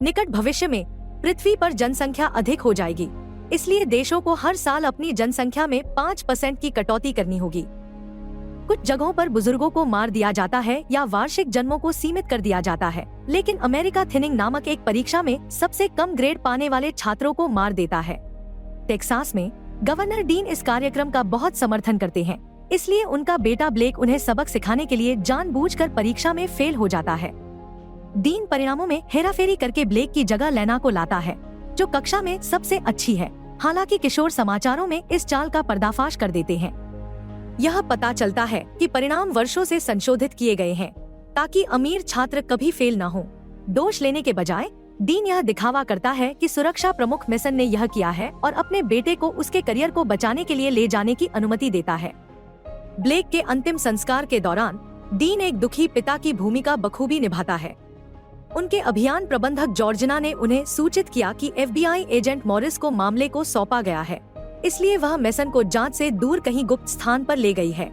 निकट भविष्य में पृथ्वी पर जनसंख्या अधिक हो जाएगी, इसलिए देशों को हर साल अपनी जनसंख्या में 5% की कटौती करनी होगी। कुछ जगहों पर बुजुर्गों को मार दिया जाता है या वार्षिक जन्मों को सीमित कर दिया जाता है, लेकिन अमेरिका थिनिंग नामक एक परीक्षा में सबसे कम ग्रेड पाने वाले छात्रों को मार देता है। टेक्सास में गवर्नर डीन इस कार्यक्रम का बहुत समर्थन करते हैं, इसलिए उनका बेटा ब्लेक उन्हें सबक सिखाने के लिए जानबूझकर परीक्षा में फेल हो जाता है। डीन परिणामों में हेराफेरी करके ब्लेक की जगह लेना को लाता है, जो कक्षा में सबसे अच्छी है। हालांकि किशोर समाचारों में इस चाल का पर्दाफाश कर देते हैं। यह पता चलता है कि परिणाम वर्षों से संशोधित किए गए हैं ताकि अमीर छात्र कभी फेल न हो। दोष लेने के बजाय डीन यह दिखावा करता है कि सुरक्षा प्रमुख मेसन ने यह किया है और अपने बेटे को उसके करियर को बचाने के लिए ले जाने की अनुमति देता है। ब्लेक के अंतिम संस्कार के दौरान डीन एक दुखी पिता की भूमिका बखूबी निभाता है। उनके अभियान प्रबंधक जॉर्जिना ने उन्हें सूचित किया कि FBI एजेंट मॉरिस को मामले को सौंपा गया है, इसलिए वह मेसन को जांच से दूर कहीं गुप्त स्थान पर ले गई है।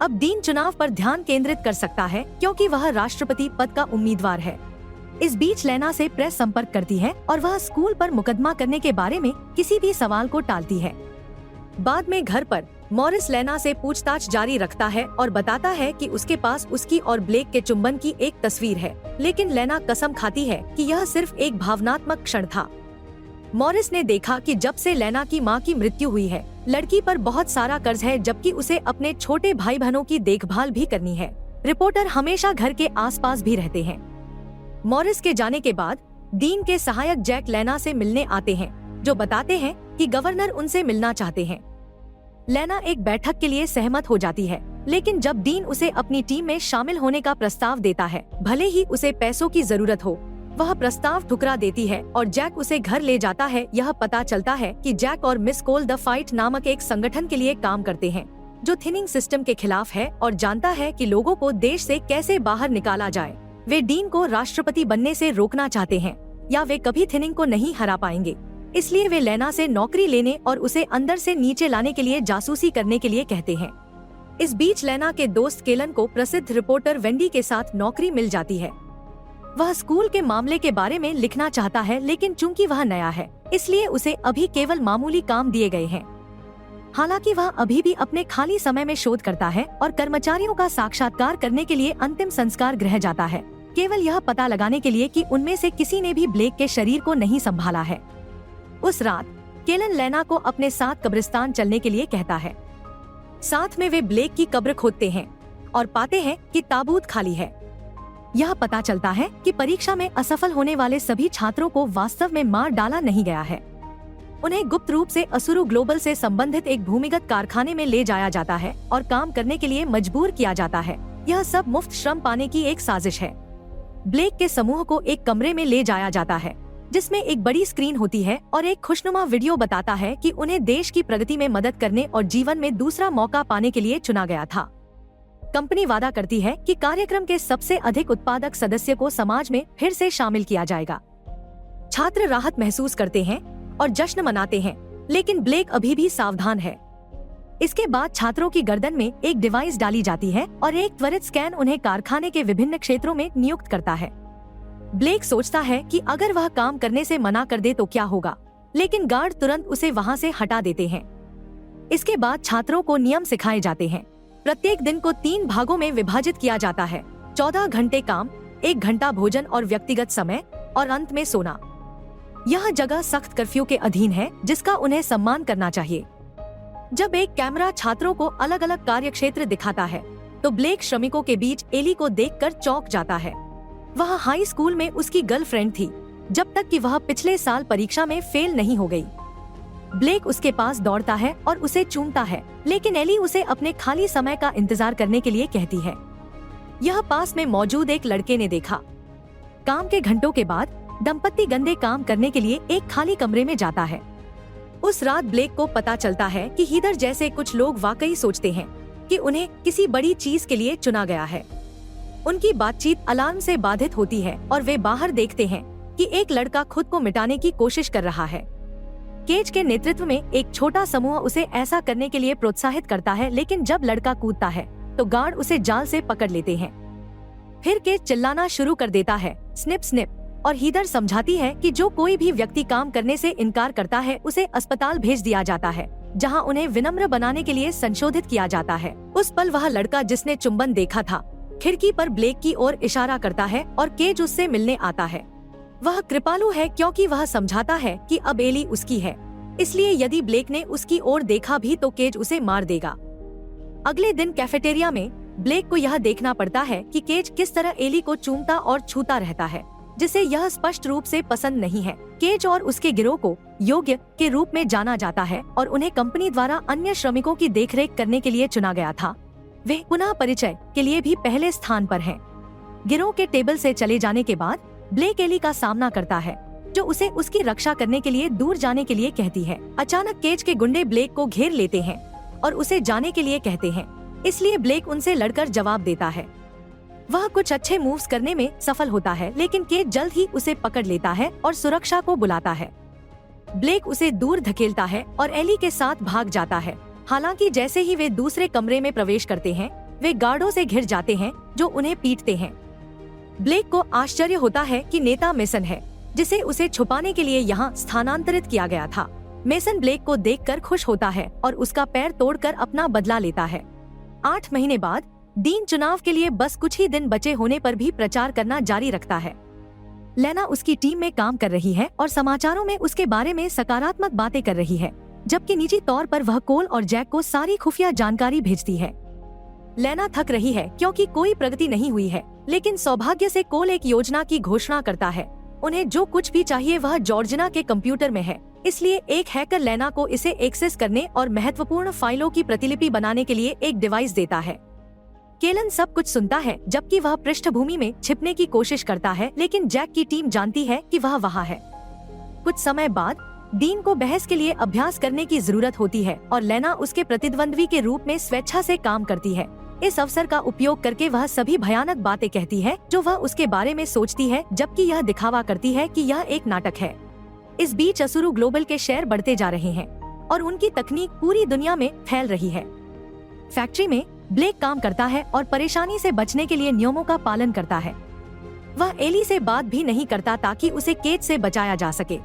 अब डीन चुनाव पर ध्यान केंद्रित कर सकता है क्योंकि वह राष्ट्रपति पद का उम्मीदवार है। इस बीच लेना से प्रेस संपर्क करती है और वह स्कूल पर मुकदमा करने के बारे में किसी भी सवाल को टालती है। बाद में घर पर मॉरिस लेना से पूछताछ जारी रखता है और बताता है कि उसके पास उसकी और ब्लेक के चुंबन की एक तस्वीर है, लेकिन लेना कसम खाती है कि यह सिर्फ एक भावनात्मक क्षण था। मॉरिस ने देखा कि जब से लेना की मां की मृत्यु हुई है, लड़की पर बहुत सारा कर्ज है, जबकि उसे अपने छोटे भाई बहनों की देखभाल भी करनी है। रिपोर्टर हमेशा घर के आसपास भी रहते हैं। मॉरिस के जाने के बाद डीन के सहायक जैक लेना से मिलने आते हैं, जो बताते हैं कि गवर्नर उनसे मिलना चाहते हैं। लेना एक बैठक के लिए सहमत हो जाती है, लेकिन जब डीन उसे अपनी टीम में शामिल होने का प्रस्ताव देता है, भले ही उसे पैसों की जरूरत हो, वह प्रस्ताव ठुकरा देती है और जैक उसे घर ले जाता है। यह पता चलता है कि जैक और मिस कोल द फाइट नामक एक संगठन के लिए काम करते हैं, जो थिनिंग सिस्टम के खिलाफ है और जानता है कि लोगों को देश से कैसे बाहर निकाला जाए। वे डीन को राष्ट्रपति बनने से रोकना चाहते हैं, या वे कभी थिनिंग को नहीं हरा पाएंगे, इसलिए वे लेना से नौकरी लेने और उसे अंदर से नीचे लाने के लिए जासूसी करने के लिए कहते हैं। इस बीच लेना के दोस्त केलन को प्रसिद्ध रिपोर्टर वेंडी के साथ नौकरी मिल जाती है। वह स्कूल के मामले के बारे में लिखना चाहता है, लेकिन चूंकि वह नया है, इसलिए उसे अभी केवल मामूली काम दिए गए हैं। हालांकि वह अभी भी अपने खाली समय में शोध करता है और कर्मचारियों का साक्षात्कार करने के लिए अंतिम संस्कार गृह जाता है, केवल यह पता लगाने के लिए कि उनमें से किसी ने भी ब्लेक के शरीर को नहीं संभाला है। उस रात केलन लेना को अपने साथ कब्रिस्तान चलने के लिए कहता है। साथ में वे ब्लेक की कब्र खोदते हैं और पाते हैं कि ताबूत खाली है। यह पता चलता है कि परीक्षा में असफल होने वाले सभी छात्रों को वास्तव में मार डाला नहीं गया है। उन्हें गुप्त रूप से असुरु ग्लोबल से संबंधित एक भूमिगत कारखाने में ले जाया जाता है और काम करने के लिए मजबूर किया जाता है। यह सब मुफ्त श्रम पाने की एक साजिश है। ब्लेक के समूह को एक कमरे में ले जाया जाता है, जिसमें एक बड़ी स्क्रीन होती है और एक खुशनुमा वीडियो बताता है कि उन्हें देश की प्रगति में मदद करने और जीवन में दूसरा मौका पाने के लिए चुना गया था। कंपनी वादा करती है कि कार्यक्रम के सबसे अधिक उत्पादक सदस्य को समाज में फिर से शामिल किया जाएगा। छात्र राहत महसूस करते हैं और जश्न मनाते हैं, लेकिन ब्लेक अभी भी सावधान है। इसके बाद छात्रों की गर्दन में एक डिवाइस डाली जाती है और एक त्वरित स्कैन उन्हें कारखाने के विभिन्न क्षेत्रों में नियुक्त करता है। ब्लेक सोचता है कि अगर वह काम करने से मना कर दे तो क्या होगा, लेकिन गार्ड तुरंत उसे वहां से हटा देते हैं। इसके बाद छात्रों को नियम सिखाए जाते हैं। प्रत्येक दिन को 3 भागों में विभाजित किया जाता है, 14 घंटे काम, 1 घंटा भोजन और व्यक्तिगत समय, और अंत में सोना। यह जगह सख्त कर्फ्यू के अधीन है, जिसका उन्हें सम्मान करना चाहिए। जब एक कैमरा छात्रों को अलग अलग कार्य क्षेत्र दिखाता है, तो ब्लेक श्रमिकों के बीच एली को देखकर चौंक जाता है। वह हाई स्कूल में उसकी गर्लफ्रेंड थी, जब तक कि वह पिछले साल परीक्षा में फेल नहीं हो गई। ब्लेक उसके पास दौड़ता है और उसे चूमता है, लेकिन एली उसे अपने खाली समय का इंतजार करने के लिए कहती है। यह पास में मौजूद एक लड़के ने देखा। काम के घंटों के बाद दंपत्ति गंदे काम करने के लिए एक खाली कमरे में जाता है। उस रात ब्लेक को पता चलता है कि हीदर जैसे कुछ लोग वाकई सोचते हैं कि उन्हें किसी बड़ी चीज के लिए चुना गया है। उनकी बातचीत अलार्म से बाधित होती है और वे बाहर देखते हैं कि एक लड़का खुद को मिटाने की कोशिश कर रहा है। केज के नेतृत्व में एक छोटा समूह उसे ऐसा करने के लिए प्रोत्साहित करता है, लेकिन जब लड़का कूदता है तो गार्ड उसे जाल से पकड़ लेते हैं। फिर केज चिल्लाना शुरू कर देता है, स्निप स्निप। और हीदर समझाती है कि जो कोई भी व्यक्ति काम करने से इनकार करता है उसे अस्पताल भेज दिया जाता है, जहां उन्हें विनम्र बनाने के लिए संशोधित किया जाता है। उस पल वह लड़का जिसने चुंबन देखा था खिड़की पर ब्लेक की ओर इशारा करता है और केज उससे मिलने आता है। वह कृपालु है क्योंकि वह समझाता है कि अब एली उसकी है, इसलिए यदि ब्लेक ने उसकी ओर देखा भी तो केज उसे मार देगा। अगले दिन कैफेटेरिया में ब्लेक को यह देखना पड़ता है कि केज किस तरह एली को चूमता और छूता रहता है, जिसे यह स्पष्ट रूप से पसंद नहीं है। केज और उसके गिरोह को योग्य के रूप में जाना जाता है और उन्हें कंपनी द्वारा अन्य श्रमिकों की देखरेख करने के लिए चुना गया था। वे पुनः परिचय के लिए भी पहले स्थान पर हैं। गिरोह के टेबल से चले जाने के बाद ब्लेक एली का सामना करता है, जो उसे उसकी रक्षा करने के लिए दूर जाने के लिए कहती है। अचानक केज के गुंडे ब्लेक को घेर लेते हैं और उसे जाने के लिए कहते हैं, इसलिए ब्लेक उनसे लड़कर जवाब देता है। वह कुछ अच्छे मूव्स करने में सफल होता है, लेकिन केज जल्द ही उसे पकड़ लेता है और सुरक्षा को बुलाता है। ब्लेक उसे दूर धकेलता है और एली के साथ भाग जाता है। हालांकि जैसे ही वे दूसरे कमरे में प्रवेश करते हैं, वे गार्डों से घिर जाते हैं जो उन्हें पीटते हैं। ब्लेक को आश्चर्य होता है कि नेता मेसन है, जिसे उसे छुपाने के लिए यहाँ स्थानांतरित किया गया था। मेसन ब्लेक को देखकर खुश होता है और उसका पैर तोड़कर अपना बदला लेता है। 8 महीने बाद डीन चुनाव के लिए बस कुछ ही दिन बचे होने पर भी प्रचार करना जारी रखता है। लेना उसकी टीम में काम कर रही है और समाचारों में उसके बारे में सकारात्मक बातें कर रही है, जबकि निजी तौर पर वह कोल और जैक को सारी खुफिया जानकारी भेजती है। लेना थक रही है क्योंकि कोई प्रगति नहीं हुई है, लेकिन सौभाग्य से कोल एक योजना की घोषणा करता है। उन्हें जो कुछ भी चाहिए वह जॉर्जिना के कंप्यूटर में है, इसलिए एक हैकर लेना को इसे एक्सेस करने और महत्वपूर्ण फाइलों की प्रतिलिपि बनाने के लिए एक डिवाइस देता है। केलन सब कुछ सुनता है जबकि वह पृष्ठभूमि में छिपने की कोशिश करता है, लेकिन जैक की टीम जानती है कि वह वहाँ है। कुछ समय बाद डीन को बहस के लिए अभ्यास करने की जरूरत होती है और लेना उसके प्रतिद्वंद्वी के रूप में स्वेच्छा से काम करती है। इस अवसर का उपयोग करके वह सभी भयानक बातें कहती है जो वह उसके बारे में सोचती है, जबकि यह दिखावा करती है कि यह एक नाटक है। इस बीच असुरु ग्लोबल के शेयर बढ़ते जा रहे हैं और उनकी तकनीक पूरी दुनिया में फैल रही है। फैक्ट्री में ब्लेक काम करता है और परेशानी से बचने के लिए नियमों का पालन करता है। वह एली से बात भी नहीं करता ताकि उसे केज से बचाया जा सके।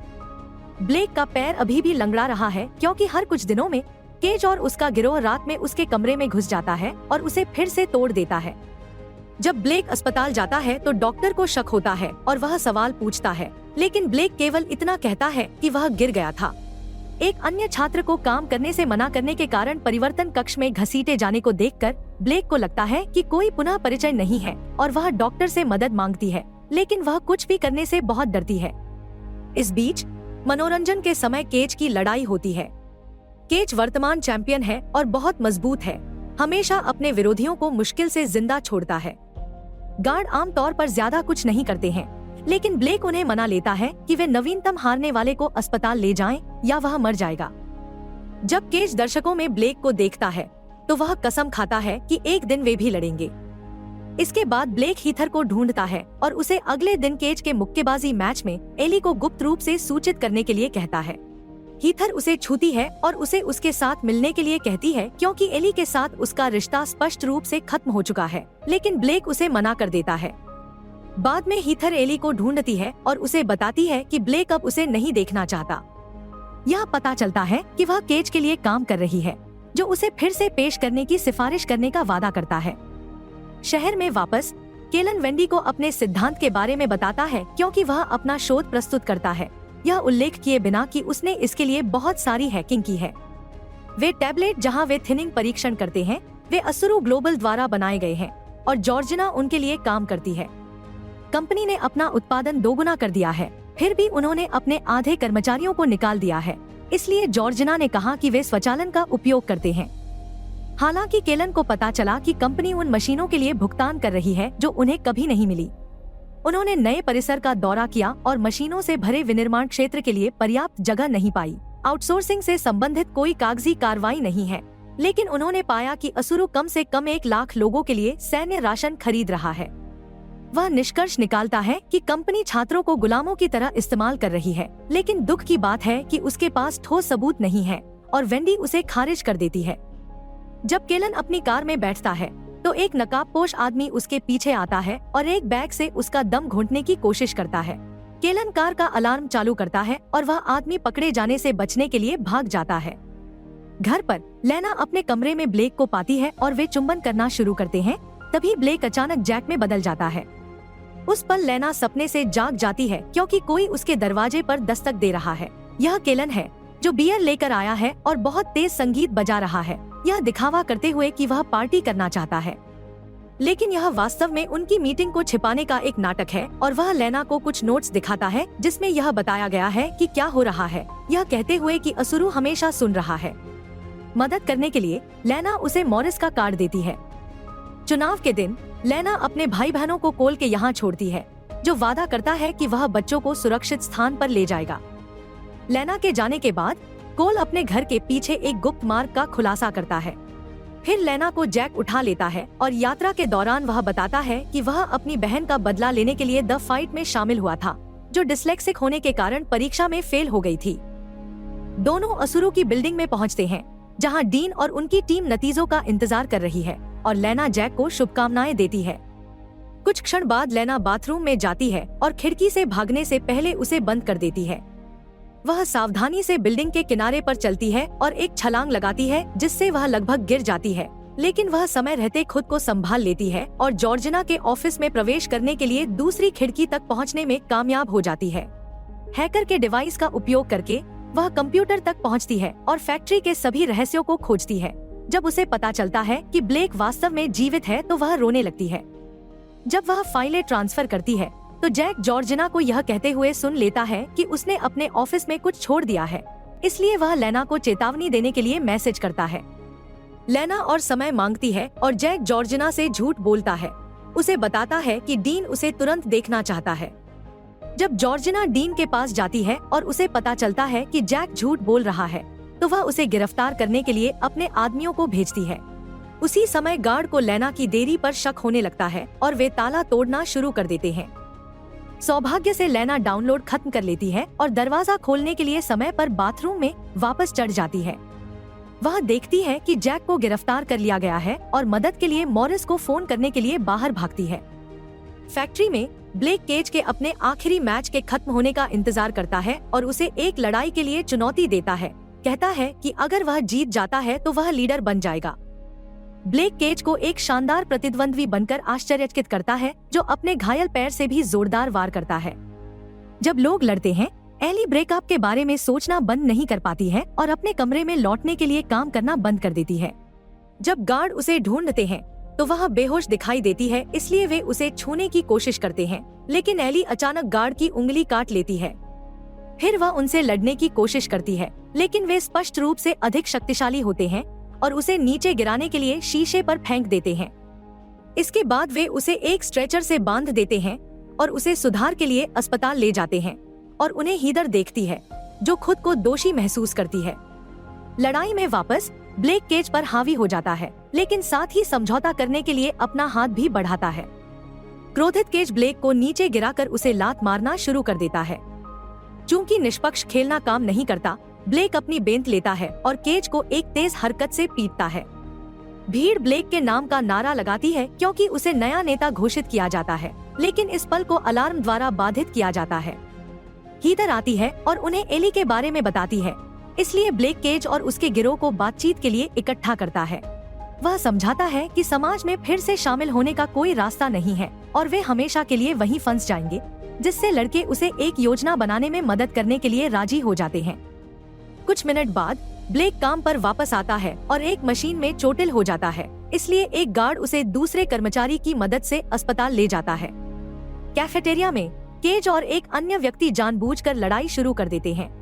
ब्लेक का पैर अभी भी लंगड़ा रहा है क्योंकि हर कुछ दिनों में केज और उसका गिरोह रात में उसके कमरे में घुस जाता है और उसे फिर से तोड़ देता है। जब ब्लेक अस्पताल जाता है तो डॉक्टर को शक होता है और वह सवाल पूछता है, लेकिन ब्लेक केवल इतना कहता है कि वह गिर गया था। एक अन्य छात्र को काम करने से मना करने के कारण परिवर्तन कक्ष में घसीटे जाने को देखकर ब्लेक को लगता है कि कोई पुनः परिचय नहीं है और वह डॉक्टर से मदद मांगती है, लेकिन वह कुछ भी करने से बहुत डरती है। इस बीच मनोरंजन के समय केज की लड़ाई होती है। केज वर्तमान चैंपियन है और बहुत मजबूत है, हमेशा अपने विरोधियों को मुश्किल से जिंदा छोड़ता है। गार्ड आमतौर पर ज्यादा कुछ नहीं करते हैं, लेकिन ब्लेक उन्हें मना लेता है कि वे नवीनतम हारने वाले को अस्पताल ले जाएं या वह मर जाएगा। जब केज दर्शकों में ब्लेक को देखता है तो वह कसम खाता है कि एक दिन वे भी लड़ेंगे। इसके बाद ब्लेक हीथर को ढूंढता है और उसे अगले दिन केज के मुक्केबाजी मैच में एली को गुप्त रूप से सूचित करने के लिए कहता है। हीथर उसे छूती है और उसे उसके साथ मिलने के लिए कहती है क्योंकि एली के साथ उसका रिश्ता स्पष्ट रूप से खत्म हो चुका है, लेकिन ब्लेक उसे मना कर देता है। बाद में हीथर एली को ढूंढती है और उसे बताती है कि ब्लेक अब उसे नहीं देखना चाहता। यह पता चलता है कि वह केज के लिए काम कर रही है, जो उसे फिर से पेश करने की सिफारिश करने का वादा करता है। शहर में वापस केलन वेंडी को अपने सिद्धांत के बारे में बताता है क्योंकि वह अपना शोध प्रस्तुत करता है, यह उल्लेख किए बिना कि उसने इसके लिए बहुत सारी हैकिंग की है। वे टैबलेट जहां वे थिनिंग परीक्षण करते हैं वे असुरु ग्लोबल द्वारा बनाए गए हैं और जॉर्जिना उनके लिए काम करती है। कंपनी ने अपना उत्पादन दोगुना कर दिया है, फिर भी उन्होंने अपने आधे कर्मचारियों को निकाल दिया है, इसलिए जॉर्जिना ने कहा कि वे स्वचालन का उपयोग करते हैं। हालांकि केलन को पता चला कि कंपनी उन मशीनों के लिए भुगतान कर रही है जो उन्हें कभी नहीं मिली। उन्होंने नए परिसर का दौरा किया और मशीनों से भरे विनिर्माण क्षेत्र के लिए पर्याप्त जगह नहीं पाई। आउटसोर्सिंग से संबंधित कोई कागजी कार्रवाई नहीं है, लेकिन उन्होंने पाया कि असुरु कम से कम 1 लाख लोगों के लिए सैन्य राशन खरीद रहा है। वह निष्कर्ष निकालता है कि कंपनी छात्रों को गुलामों की तरह इस्तेमाल कर रही है, लेकिन दुख की बात है कि उसके पास ठोस सबूत नहीं है और वेंडी उसे खारिज कर देती है। जब केलन अपनी कार में बैठता है तो एक नकाबपोश आदमी उसके पीछे आता है और एक बैग से उसका दम घोंटने की कोशिश करता है। केलन कार का अलार्म चालू करता है और वह आदमी पकड़े जाने से बचने के लिए भाग जाता है। घर पर लेना अपने कमरे में ब्लेक को पाती है और वे चुंबन करना शुरू करते हैं। तभी ब्लेक अचानक जैक में बदल जाता है। उस पल लेना सपने से जाग जाती है क्योंकि कोई उसके दरवाजे पर दस्तक दे रहा है। यह केलन है जो बियर लेकर आया है और बहुत तेज संगीत बजा रहा है, यह दिखावा करते हुए कि वह पार्टी करना चाहता है। लेकिन यह वास्तव में उनकी मीटिंग को छिपाने का एक नाटक है और वह लेना को कुछ नोट्स दिखाता है जिसमें यह बताया गया है कि क्या हो रहा है, यह कहते हुए कि असुरु हमेशा सुन रहा है। मदद करने के लिए लेना उसे मॉरिस का कार्ड देती है। चुनाव के दिन लेना अपने भाई बहनों को कोल के यहाँ छोड़ती है, जो वादा करता है कि वह बच्चों को सुरक्षित स्थान पर ले जाएगा। लेना के जाने के बाद कोल अपने घर के पीछे एक गुप्त मार्ग का खुलासा करता है। फिर लेना को जैक उठा लेता है और यात्रा के दौरान वह बताता है कि वह अपनी बहन का बदला लेने के लिए द फाइट में शामिल हुआ था, जो डिस्लेक्सिक होने के कारण परीक्षा में फेल हो गई थी। दोनों असुरों की बिल्डिंग में पहुंचते हैं, जहां डीन और उनकी टीम नतीजों का इंतजार कर रही है और लेना जैक को शुभकामनाएं देती है। कुछ क्षण बाद लेना बाथरूम में जाती है और खिड़की से भागने से पहले उसे बंद कर देती है। वह सावधानी से बिल्डिंग के किनारे पर चलती है और एक छलांग लगाती है जिससे वह लगभग गिर जाती है, लेकिन वह समय रहते खुद को संभाल लेती है और जॉर्जिना के ऑफिस में प्रवेश करने के लिए दूसरी खिड़की तक पहुंचने में कामयाब हो जाती है। हैकर के डिवाइस का उपयोग करके वह कंप्यूटर तक पहुंचती है और फैक्ट्री के सभी रहस्यों को खोजती है। जब उसे पता चलता है कि ब्लेक वास्तव में जीवित है तो वह रोने लगती है। जब वह फाइलें ट्रांसफर करती है तो जैक जॉर्जिना को यह कहते हुए सुन लेता है कि उसने अपने ऑफिस में कुछ छोड़ दिया है, इसलिए वह लेना को चेतावनी देने के लिए मैसेज करता है। लेना और समय मांगती है और जैक जॉर्जिना से झूठ बोलता है। उसे बताता है कि डीन उसे तुरंत देखना चाहता है। जब जॉर्जिना डीन के पास जाती है और उसे पता चलता है कि जैक झूठ बोल रहा है, तो वह उसे गिरफ्तार करने के लिए अपने आदमियों को भेजती है। उसी समय गार्ड को लेना की देरी पर शक होने लगता है और वे ताला तोड़ना शुरू कर देते हैं। सौभाग्य से लेना डाउनलोड खत्म कर लेती है और दरवाजा खोलने के लिए समय पर बाथरूम में वापस चढ़ जाती है। वह देखती है कि जैक को गिरफ्तार कर लिया गया है और मदद के लिए मॉरिस को फोन करने के लिए बाहर भागती है। फैक्ट्री में ब्लेक केज के अपने आखिरी मैच के खत्म होने का इंतजार करता है और उसे एक लड़ाई के लिए चुनौती देता है। कहता है कि अगर वह जीत जाता है तो वह लीडर बन जाएगा। ब्लेक केज को एक शानदार प्रतिद्वंद्वी बनकर आश्चर्यचकित करता है, जो अपने घायल पैर से भी जोरदार वार करता है। जब लोग लड़ते हैं, एली ब्रेकअप के बारे में सोचना बंद नहीं कर पाती है और अपने कमरे में लौटने के लिए काम करना बंद कर देती है। जब गार्ड उसे ढूंढते हैं तो वह बेहोश दिखाई देती है, इसलिए वे उसे छूने की कोशिश करते हैं, लेकिन एली अचानक गार्ड की उंगली काट लेती है। फिर वह उनसे लड़ने की कोशिश करती है, लेकिन वे स्पष्ट रूप से अधिक शक्तिशाली होते हैं और उसे नीचे गिराने के लिए शीशे पर फेंक देते हैं। इसके बाद वे उसे एक स्ट्रेचर से बांध देते हैं और उसे सुधार के लिए अस्पताल ले जाते हैं और उन्हें हीदर देखती है, जो खुद को दोषी महसूस करती है। लड़ाई में वापस ब्लेक केज पर हावी हो जाता है, लेकिन साथ ही समझौता करने के लिए अपना हाथ भी बढ़ाता है। क्रोधित केज ब्लेक को नीचे गिराकर उसे लात मारना शुरू कर देता है। चूंकि निष्पक्ष खेलना काम नहीं करता, ब्लेक अपनी बेंत लेता है और केज को एक तेज हरकत से पीटता है। भीड़ ब्लेक के नाम का नारा लगाती है क्योंकि उसे नया नेता घोषित किया जाता है, लेकिन इस पल को अलार्म द्वारा बाधित किया जाता है। हीदर आती है और उन्हें एली के बारे में बताती है, इसलिए ब्लेक केज और उसके गिरोह को बातचीत के लिए इकट्ठा करता है। वह समझाता है कि समाज में फिर से शामिल होने का कोई रास्ता नहीं है और वे हमेशा के लिए वहीं फंस जाएंगे, जिससे लड़के उसे एक योजना बनाने में मदद करने के लिए राजी हो जाते हैं। कुछ मिनट बाद ब्लेक काम पर वापस आता है और एक मशीन में चोटिल हो जाता है, इसलिए एक गार्ड उसे दूसरे कर्मचारी की मदद से अस्पताल ले जाता है। कैफेटेरिया में केज और एक अन्य व्यक्ति जानबूझकर लड़ाई शुरू कर देते हैं।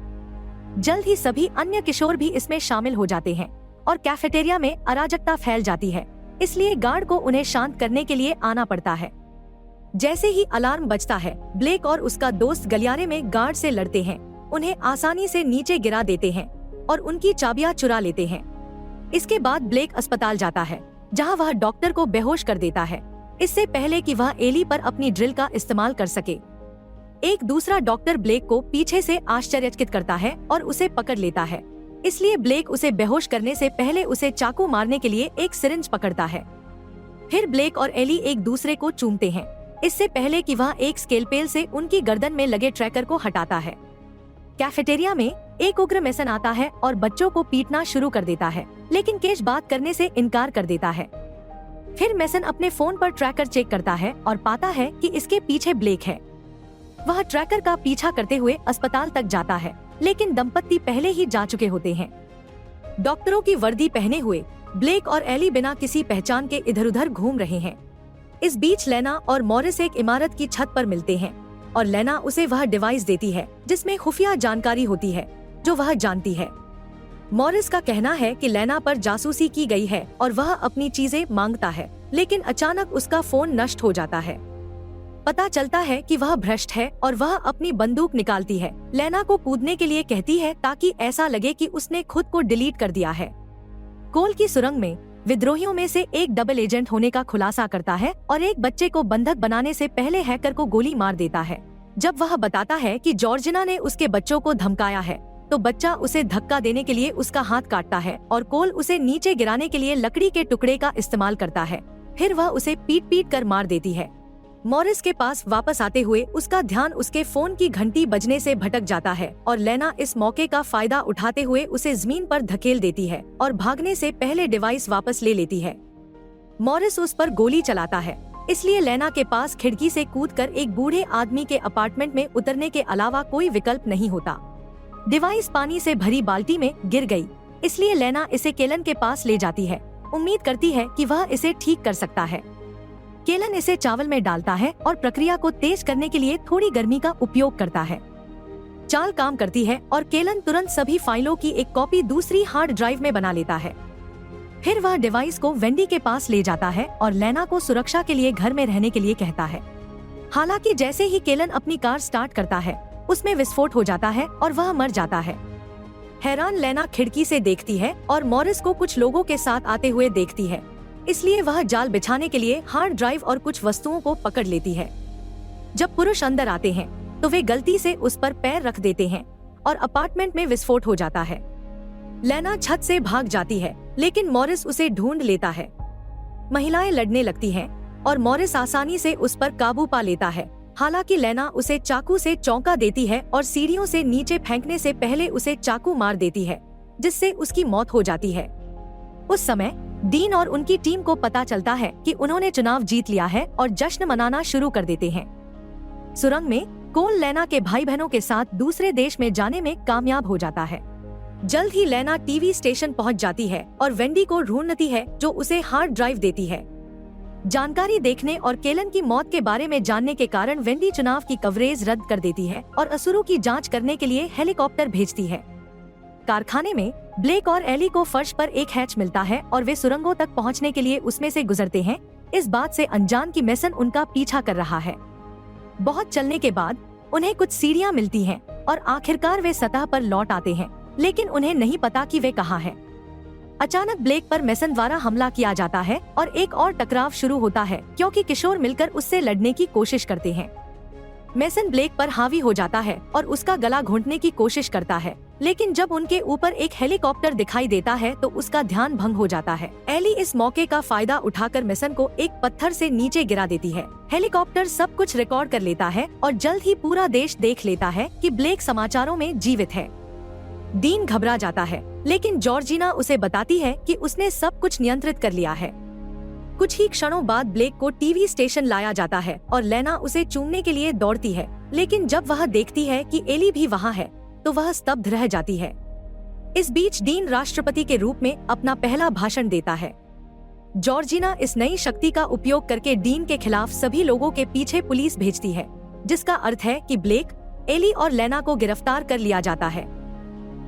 जल्द ही सभी अन्य किशोर भी इसमें शामिल हो जाते हैं और कैफेटेरिया में अराजकता फैल जाती है, इसलिए गार्ड को उन्हें शांत करने के लिए आना पड़ता है। जैसे ही अलार्म बजता है, ब्लेक और उसका दोस्त गलियारे में गार्ड से लड़ते हैं, उन्हें आसानी से नीचे गिरा देते हैं और उनकी चाबियां चुरा लेते हैं। इसके बाद ब्लेक अस्पताल जाता है, जहां वह डॉक्टर को बेहोश कर देता है, इससे पहले कि वह एली पर अपनी ड्रिल का इस्तेमाल कर सके। एक दूसरा डॉक्टर ब्लेक को पीछे से आश्चर्यचकित करता है और उसे पकड़ लेता है, इसलिए ब्लेक उसे बेहोश करने से पहले उसे चाकू मारने के लिए एक सिरिंज पकड़ता है। फिर ब्लेक और एली एक दूसरे को चूमते हैं, इससे पहले कि वह एक स्केलपेल से उनकी गर्दन में लगे ट्रैकर को हटाता है। कैफेटेरिया में एक उग्र मेसन आता है और बच्चों को पीटना शुरू कर देता है, लेकिन केश बात करने से इनकार कर देता है। फिर मेसन अपने फोन पर ट्रैकर चेक करता है और पाता है कि इसके पीछे ब्लेक है। वह ट्रैकर का पीछा करते हुए अस्पताल तक जाता है, लेकिन दंपत्ति पहले ही जा चुके होते हैं। डॉक्टरों की वर्दी पहने हुए ब्लेक और एली बिना किसी पहचान के इधर उधर घूम रहे हैं। इस बीच लेना और मॉरिस एक इमारत की छत पर मिलते हैं और लेना उसे वह डिवाइस देती है जिसमें खुफिया जानकारी होती है जो वह जानती है। मॉरिस का कहना है कि लेना पर जासूसी की गई है और वह अपनी चीजें मांगता है, लेकिन अचानक उसका फोन नष्ट हो जाता है। पता चलता है कि वह भ्रष्ट है और वह अपनी बंदूक निकालती है, लेना को कूदने के लिए कहती है ताकि ऐसा लगे कि उसने खुद को डिलीट कर दिया है। कोल की सुरंग में विद्रोहियों में से एक डबल एजेंट होने का खुलासा करता है और एक बच्चे को बंधक बनाने से पहले हैकर को गोली मार देता है। जब वह बताता है कि जॉर्जिना ने उसके बच्चों को धमकाया है, तो बच्चा उसे धक्का देने के लिए उसका हाथ काटता है और कोल उसे नीचे गिराने के लिए लकड़ी के टुकड़े का इस्तेमाल करता है। फिर वह उसे पीट पीट कर मार देती है। मॉरिस के पास वापस आते हुए उसका ध्यान उसके फोन की घंटी बजने से भटक जाता है और लेना इस मौके का फायदा उठाते हुए उसे जमीन पर धकेल देती है और भागने से पहले डिवाइस वापस ले लेती है। मॉरिस उस पर गोली चलाता है, इसलिए लेना के पास खिड़की से कूदकर एक बूढ़े आदमी के अपार्टमेंट में उतरने के अलावा कोई विकल्प नहीं होता। डिवाइस पानी से भरी बाल्टी में गिर गई, इसलिए लेना इसे केलन के पास ले जाती है, उम्मीद करती है कि वह इसे ठीक कर सकता है। केलन इसे चावल में डालता है और प्रक्रिया को तेज करने के लिए थोड़ी गर्मी का उपयोग करता है। चाल काम करती है और केलन तुरंत सभी फाइलों की एक कॉपी दूसरी हार्ड ड्राइव में बना लेता है। फिर वह डिवाइस को वेंडी के पास ले जाता है और लेना को सुरक्षा के लिए घर में रहने के लिए कहता है। हालांकि जैसे ही केलन अपनी कार स्टार्ट करता है, उसमें विस्फोट हो जाता है और वह मर जाता है। हैरान लेना खिड़की से देखती है और मॉरिस को कुछ लोगों के साथ आते हुए देखती है, इसलिए वह जाल बिछाने के लिए हार्ड ड्राइव और कुछ वस्तुओं को पकड़ लेती है। जब पुरुष अंदर आते हैं तो वे गलती से उस पर पैर रख देते हैं और अपार्टमेंट में विस्फोट हो जाता है। लेना छत से भाग जाती है, लेकिन मॉरिस उसे ढूंढ लेता है। महिलाएं लड़ने लगती हैं और मॉरिस आसानी से उस पर काबू पा लेता है। हालांकि लेना उसे चाकू से चौंका देती है और सीढ़ियों से नीचे फेंकने से पहले उसे चाकू मार देती है, जिससे उसकी मौत हो जाती है। उस समय डीन और उनकी टीम को पता चलता है कि उन्होंने चुनाव जीत लिया है और जश्न मनाना शुरू कर देते हैं। सुरंग में कोल लेना के भाई बहनों के साथ दूसरे देश में जाने में कामयाब हो जाता है। जल्द ही लेना टीवी स्टेशन पहुंच जाती है और वेंडी को ढूंढती है, जो उसे हार्ड ड्राइव देती है। जानकारी देखने और केलन की मौत के बारे में जानने के कारण वेंडी चुनाव की कवरेज रद्द कर देती है और असुरों की जांच करने के लिए हेलीकॉप्टर भेजती है। कारखाने में ब्लेक और एली को फर्श पर एक हैच मिलता है और वे सुरंगों तक पहुंचने के लिए उसमें से गुजरते हैं, इस बात से अनजान कि मेसन उनका पीछा कर रहा है। बहुत चलने के बाद उन्हें कुछ सीढ़ियां मिलती हैं और आखिरकार वे सतह पर लौट आते हैं, लेकिन उन्हें नहीं पता कि वे कहाँ हैं। अचानक ब्लेक पर मेसन द्वारा हमला किया जाता है और एक और टकराव शुरू होता है क्योंकि किशोर मिलकर उससे लड़ने की कोशिश करते हैं। मेसन ब्लेक पर हावी हो जाता है और उसका गला घोंटने की कोशिश करता है, लेकिन जब उनके ऊपर एक हेलीकॉप्टर दिखाई देता है तो उसका ध्यान भंग हो जाता है। एली इस मौके का फायदा उठाकर मेसन को एक पत्थर से नीचे गिरा देती है। हेलीकॉप्टर सब कुछ रिकॉर्ड कर लेता है और जल्द ही पूरा देश देख लेता है कि ब्लेक समाचारों में जीवित है। डीन घबरा जाता है, लेकिन जॉर्जिना उसे बताती है कि उसने सब कुछ नियंत्रित कर लिया है। कुछ ही क्षणों बाद ब्लेक को टीवी स्टेशन लाया जाता है और लेना उसे चूमने के लिए दौड़ती है, लेकिन जब वह देखती है कि एली भी वहाँ है तो वह स्तब्ध रह जाती है। इस बीच डीन राष्ट्रपति के रूप में अपना पहला भाषण देता है। जॉर्जिना इस नई शक्ति का उपयोग करके डीन के खिलाफ सभी लोगों के पीछे पुलिस भेजती है, जिसका अर्थ है कि ब्लेक, एली और लेना को गिरफ्तार कर लिया जाता है।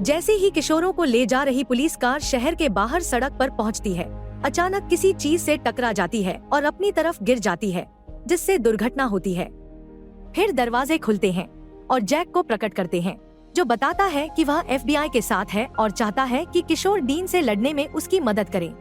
जैसे ही किशोरों को ले जा रही पुलिस कार शहर के बाहर सड़क पर पहुंचती है, अचानक किसी चीज से टकरा जाती है और अपनी तरफ गिर जाती है, जिससे दुर्घटना होती है। फिर दरवाजे खुलते हैं और जैक को प्रकट करते हैं, जो बताता है कि वह FBI के साथ है और चाहता है कि किशोर डीन से लड़ने में उसकी मदद करें।